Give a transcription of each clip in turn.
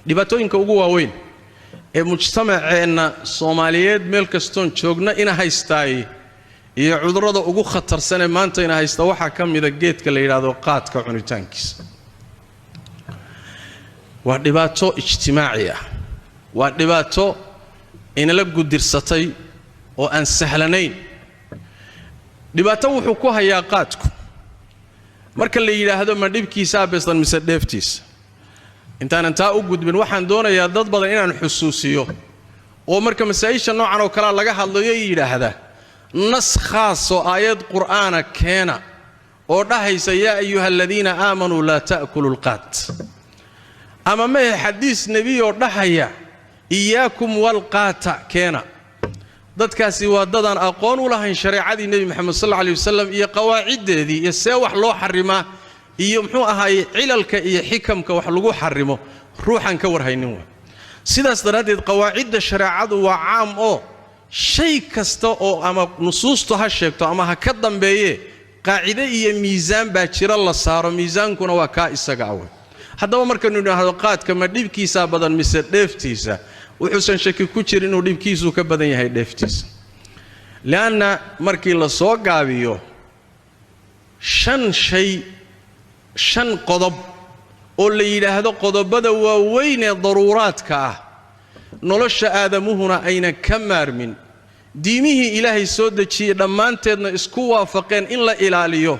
dhibaatooyinka ugu waaweyn ee mujtamaceena Soomaaliyeed meel kastoon joogna ina haystaay iyo cudurrada ugu khatarsan ee maanta ina haysta waxa kamida geedka la yiraahdo qaadka cunitaankiisa waa dhibaato ijtimaaci ah waa dhibaato in la gudirsatay oo aan sahlanayn dhibaato wuxuu ku hayaa qaadku marka la yiraahdo ma dhibkiisa beestan mise dheeftiisa intaan taa u gudbin waxaan doonayaa dad badan inaan xusuusiyo oo marka masaa'isha noocan oo kala laga hadlayo yiraahda nas khaas oo aayad quraana keena oo dhahaysa yaa ayyuhalladina aamanu la ta'kulul qaat ama ma xadiis nabi oo dhahaya iyaakum wal qaata keena dadkaasi waa dadan aqoon u lahayn shariicadii nabi maxamed sallallahu alayhi wasallam iyo qawaacideedii iyo see wax loo xarimaa iyo muxuu ahaay cilalka iyo xikamka wax lagu xarimo ruuxan ka warhaynin waa sidaas daraadeed qawaacidda shariicadu waa caam oo shay kasta oo ama nusuustu ha sheegto ama ha ka dambeeye qaacide iyo miisaan baa jira la saaro miisaankuna waa ka isaga away haddaba markanu yiraahdo qaadka ma dhibkiisa badan mise dheeftiisa wuxuusan shaki ku jirin inuu dhibkiisu ka badan yahay dheeftiisa laana markii la soo gaabiyo shan qodob oo la yiraahdo qodobada waaweyn ee daruuraadka ah nolosha aadamuhuna ayna ka maarmin diimihii ilaahay soo dejiyay dhammaanteedna isku waafaqeen in la ilaaliyo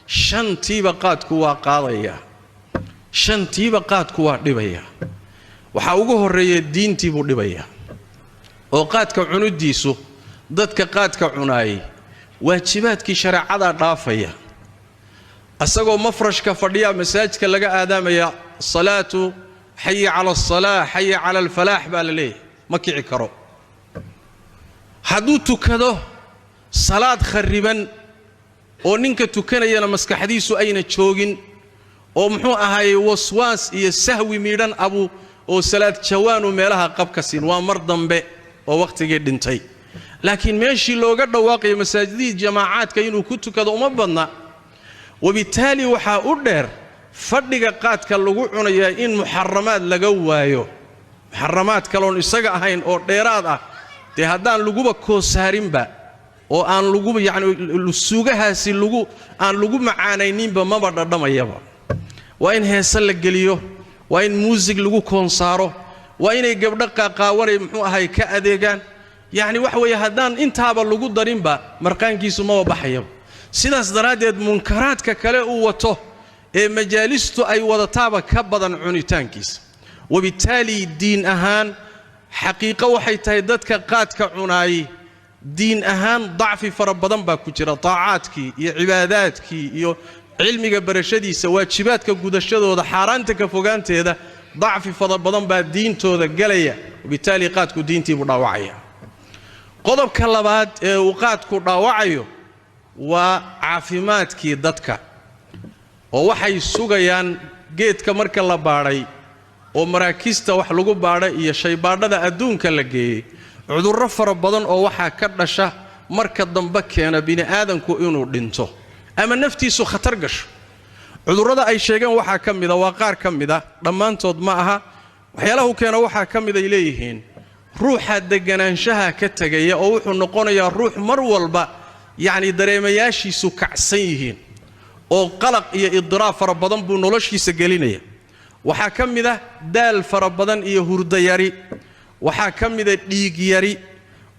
shantiiba qaadku waa qaadaya shantiiba qaadku waa dhibaya waxa ugu horeeya diintii buu dhibaya oo qaadka cunudiisu dadka qaadka cunaay waajibaadkii shariicada dhaafaya asagoo mafrashka fadhiya masaajidka laga aadaamaya salaatu hayya ala as-salaah hayya ala al-falaah baa ma kici karo haduu tukado salaad khariban oo ninka tukanayana maskaxdiisu ayna joogin oo muxuu ahaay waswaas iyo sahwi miidhan oo salaad jawaanu meelaha qabka siin waa mar dambe oo waqtigii dhintay laakiin meeshii looga dhawaaqay masaajidii jamaacaadka inuu ku tukado uma badna وبالتالي waxa u dheer fadhiga qaadka lagu cunayaa in muharramaad laga waayo muharramaad kaloon isaga ahayn oo dheeraad ah te hadaan laguba koosaarinba oo aan laguba suugahaasi aan lagu macaanayninba maba dhadhamayaba waa in heesa la geliyo waa in music lagu koonsaaro waa inay gabdho qaaqaawanay muxuu ahay ka adeegaan wax weeye hadaan intaaba lagu darinba marqaankiisu ma baxayaba sidaas daraadeed munkaraadka kale uu wato ee majaalistu ay wadataaba ka badan cunitaankiisa وبالتالي diin ahaan xaqiiqo waxay tahay dadka qaadka cunaay diin ahaan dacfi fara badan baa ku jira taacaadkii iyo cibaadaadkii iyo cilmiga barashadiisa waajibaadka gudashadooda xaaraanta ka fogaanteeda dacfi fara badan baa diintooda galaya وبالتالي qaadku diintii buu dhaawacaya qodobka labaad ee uu qaadku dhaawacayo waa caafimaadkii dadka oo waxay sugayaan geedka marka la baaray oo maraakista wax lagu baaray iyo shaybaadhada adduunka la geeyay cudurro fara badan oo waxa ka dhasha marka dambe keena bini aadanku inuu dhinto ama naftiisu khatar gasho cudurrada ay sheegeen waxa kamida waa qaar kamida dhamaantood ma aha waxyaalaha keena waxa kamida ay leeyihiin ruuxa deganaanshaha ka tagaya oo wuxuu noqonayaa ruux mar walba dareemayaashiisu kacsan yihiin oo qalaq iyo idiraaf fara badan buu noloshiisa gelinaya waxa kamida daal fara badan iyo hurdo yari waxa kamida dhiig yari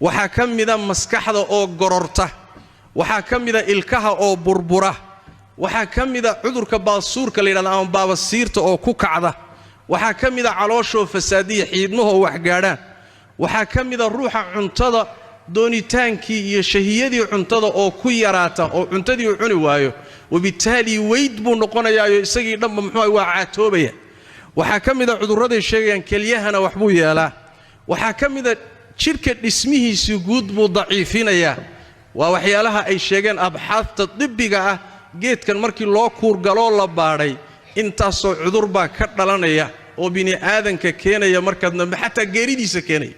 waxa kamida maskaxda oo gororta waxa kamida ilkaha oo burbura waxa kamida cudurka baasuurka la yiraahdo ama baabasiirta oo ku kacda waxa kamida caloosho fasaadiya xiidmaha wax gaadhaan waxa kamida ruuxa cuntada doonitaankii iyo shahiyadii cuntada oo ku yaraata oo cuntadii cuni waayo وبالتالي weyd buu noqonayaa isagii dhanba muxuu waa caatoobaya waxa kamida cudurrada sheegayaan keliyahana wax buu yeelaa waxa kamida jirka dhismihiisa guud buu daciifinaya waa waxyaalaha ay sheegeen abxaafta dibbiga ah geedkan markii loo kuurgalo la baaray intaas oo cudur baa ka dhalanaya oo bini aadanka keenaya markaadna xataa geeridiisa keenaya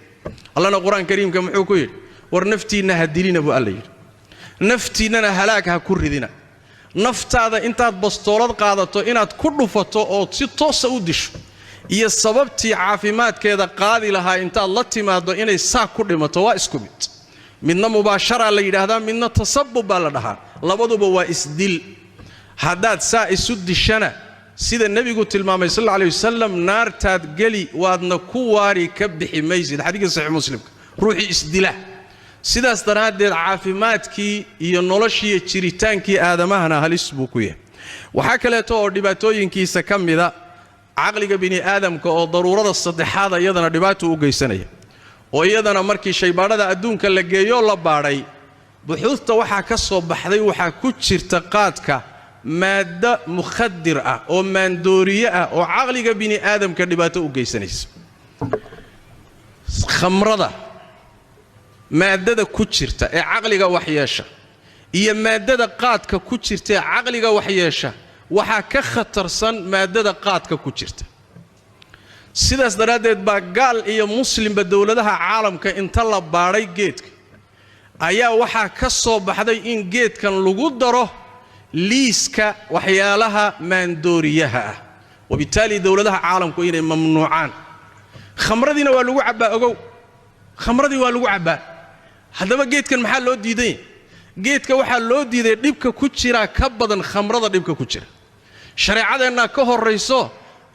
Allahna Quraan Kariimka muxuu ku yiri war naftiina hadilina buu Allah yiri naftiina halaag ha ku ridina naftaada intaad bastoolad qaadato inaad ku dhufato oo si toos ah u disho iyo sababtii caafimaadkeeda qaadi lahaa intaad la timaado inay saa ku dhimato waa isku mid midna mubaashara la yiraahdaa midna tasabbub baa la dhahaa labaduba waa isdil haddaad saa isu dishana sida nabigu tilmaamay sallallahu alayhi wasallam naartaad gali waadna ku waari ka bixi maysid xadiiska sahih muslimka ruuxi isdila sidaas daraadeed caafimaadkii iyo noloshii jiritaankii aadamahana halis buu ku yahay waxa kale oo dhibaatooyinkiisa kamida aqliga bini aadamka oo daruurada saddexaad iyadana dhibaato u geysanaya oo iyadana markii shaybaadhada adduunka la geeyo la baaray buxuusta waxa ka soo baxday waxa ku jirta qaadka maada mukhadir ah oo maandooriye ah oo aqliga bini aadamka dhibaato u geysanaysa khamrada maadada ku jirta ee aqliga wax yeesha iyo maadada qaadka ku jirta ee aqliga wax yeesha waxa ka khatarsan maadada qaadka ku jirta sidaas daraadeed baa gaal iyo muslimba dawladaha caalamka inta la baaray geedka ayaa waxa ka soo baxday in geedkan lagu daro liiska waxyaalaha maandooriyaha ah wabitaali dawladaha caalamku inay mamnuucaan khamradina waa lagu cabaa ogow khamradii waa lagu cabaa hadaba geedkan maxaa loo diiday geedka waxa loo diiday dhibka ku jira ka badan khamrada dhibka ku jira shariicadeena ka horeyso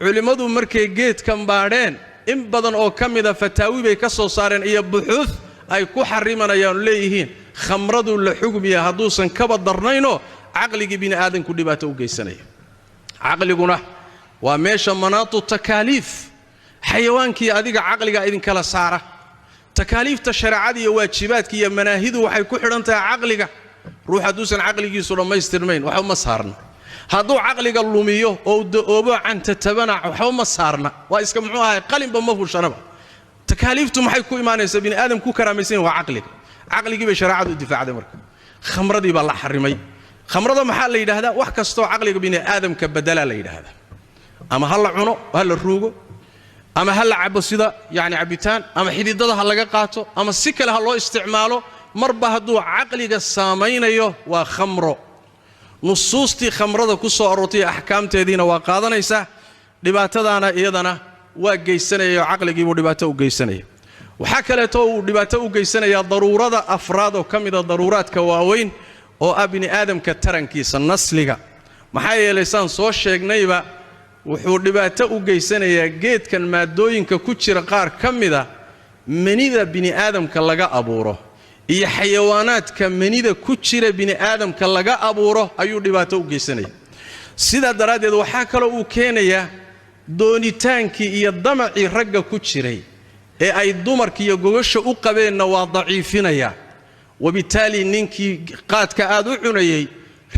culimadu markay geedkan baadheen in badan oo kamida fataawi bay ka soo saareen iyo buxuuth ay ku xarimanayaan leeyihiin khamradu la xugmiya haduusan ka badarnayno aqliga bini aadanku dhibaato u geysanaya aqliguna waa meesha manaatu takaliif xayawaankii adiga aqliga idin kala saara takaliifta shariicada iyo waajibaadka iyo manaahidu waxay ku xidhantahay aqliga ruux haduusan aqligiisu dhameystirnayn waxa uma saarna hadduu aqliga lumiyo oo doobo canta tabana waxa uma saarna waa iska muxuu ahay qalinba ma fuushanaba takaliiftu maxay ku iimaanaysaa bini aadam ku karaamaysan waa aqligii bay shariicadu difaacday marka khamradii baa la xarimay khamrada maxaa la yiraahdaa wax kasto aqliga bini aadamka badala la yiraahdaa ama hal cuno hal ruugo ama hal cabo sida yaani cabitaan ama xididada ha laga qaato ama si kale ha loo isticmaalo marba haduu aqliga saameynayo waa khamro nusuustii khamrada ku soo aroortay ahkaamteediina waa qaadanaysa dhibaatadana iyadana waa geysanaya aqligiibu dhibaato u geysanaya waxa kale oo dhibaato u geysanaya daruurada afraad oo kamida daruuraadka waaweyn oo abni aadamka tarankiisa nasliga maxay yeelaysan soo sheegnayba wuxuu dhibaato u geysanayaa geedkan maadooyinka ku jira qaar kamida manida bini aadamka laga abuuro iyo xayawaanaadka manida ku jira bini aadamka laga abuuro ayuu dhibaato u geysanaya sida daraadeed waxa kale uu keenayaa doonitaankii iyo damacii ragga ku jiray ee ay dumarka iyo gogosha u qabeenna waa daciifinaya wabitaali ninkii qaadka aad u cunayay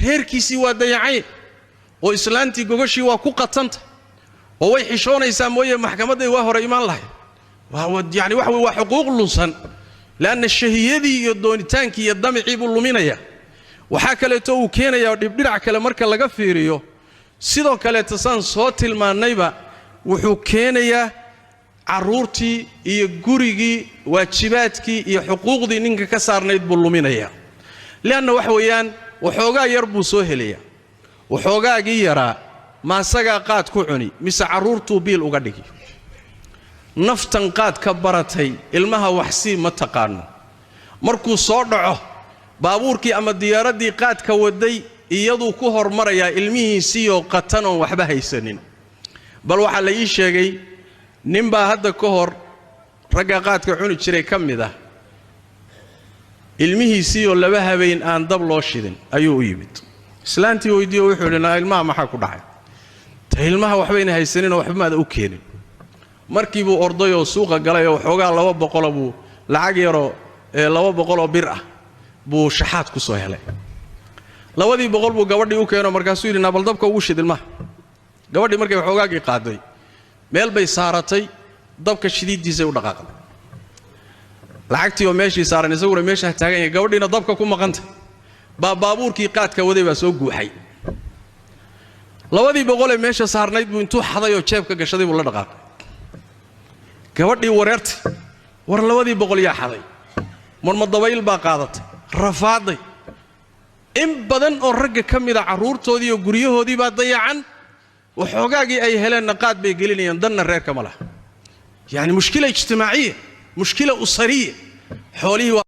reerkiisii waa dayacay oo islaantii gogoshii waa ku qatanta oo way xishoonaysaa mooyee maxkamaday waa hore imaan lahayd waa yani wax waa xuquuq lunsan laana shahiyadii iyo doonitaankii iyo damacii buu luminaya waxa kale uu keenayaa dhibdhinac kale marka laga fiiriyo sidoo kale tasaan soo tilmaanayba wuxuu keenayaa caruurtii iyo gurigii waajibaadkii iyo xuquuqdii ninka ka saarnayd buu luminaya laana wax weeyaan waxoogaa yar buu soo helaya waxoogaagii yaraa ma asaga qaad ku cuni mise caruurtu biil uga dhigi naftan qaad ka baratay ilmaha waxsi ma taqaano markuu soo dhaco baabuurkii ama diyaaradii qaad ka waday iyadu ku hormaraya ilmihiisii oo qatan oo waxba haysanin bal waxa la ii sheegay ninba hadda ka hor ragga qaadka cuni jiray kamida ilmihiisii oo laba habeen aan dab loo shidin ayuu u yimid islaantii weydiyo wuxuu yidhi ilmaha maxaa ku dhacay ilmaha waxbayna haysanin oo waxba maada u keenin markii buu orday oo suuqa galay oo xoogaa 200 buu lacag yaro 200 oo bir ah buu shaxaad ku soo helay 200 buu gabadhii u keeno markaasuu yidhi nabal dabka ugu shid ilmaha gabadhii markay xoogaagii qaaday meel bay saaratay dabka shididiisa u dhaqaaqday lacagtii oo meeshii saaran isaguna meesha taagan yahay gabadhiina dabka ku maqantay baabuurkii qaadka waday baa soo guuxay 200 ee meesha saarnayd buu intuu xaday oo jeebka gashaday buu la dhaqaaqay gabadhii wareertay war 200 yaa xaday marma dabayl baa qaadatay rafaaday in badan oo ragga kamida caruurtoodii iyo guriyahoodii baa dayacan وحوقاقي أي هلان نقاد بيقلين ينضن الرير كمالها يعني مشكلة اجتماعية مشكلة أسرية حواليه